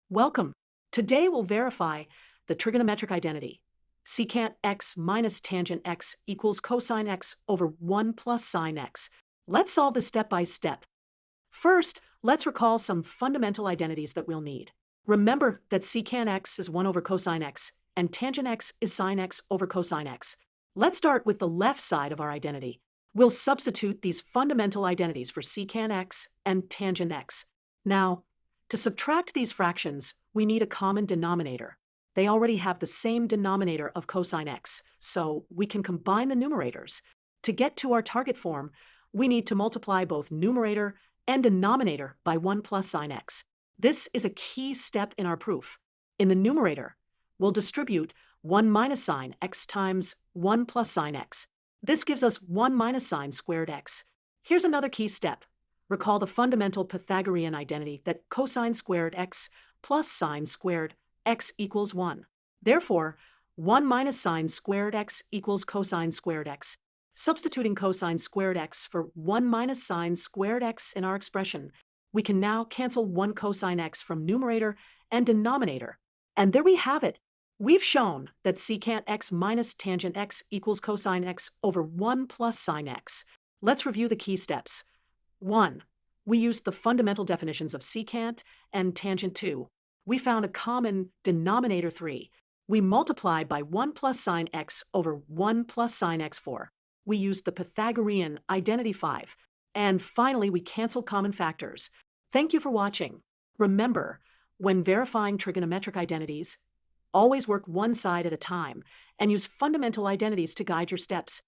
Welcome. Today we'll verify the trigonometric identity. Secant x minus tangent x equals cosine x over 1 plus sine x. Let's solve this step by step. First, let's recall some fundamental identities that we'll need. Remember that secant x is 1 over cosine x, and tangent x is sine x over cosine x. Let's start with the left side of our identity. We'll substitute these fundamental identities for secant x and tangent x. Now, to subtract these fractions, we need a common denominator. They already have the same denominator of cosine x, so we can combine the numerators. To get to our target form, we need to multiply both numerator and denominator by 1 plus sine x. This is a key step in our proof. In the numerator, we'll distribute 1 minus sine x times 1 plus sine x. This gives us 1 minus sine squared x. Here's another key step. Recall the fundamental Pythagorean identity that cosine squared x plus sine squared x equals 1. Therefore, 1 minus sine squared x equals cosine squared x. Substituting cosine squared x for 1 minus sine squared x in our expression, we can now cancel 1 cosine x from numerator and denominator. And there we have it. We've shown that secant x minus tangent x equals cosine x over 1 plus sine x. Let's review the key steps. 1. We used the fundamental definitions of secant and tangent 2. We found a common denominator 3. We multiplied by 1 plus sine x over 1 plus sine x 4. We used the Pythagorean identity 5. And finally, we canceled common factors. Thank you for watching. Remember, when verifying trigonometric identities, always work one side at a time and use fundamental identities to guide your steps.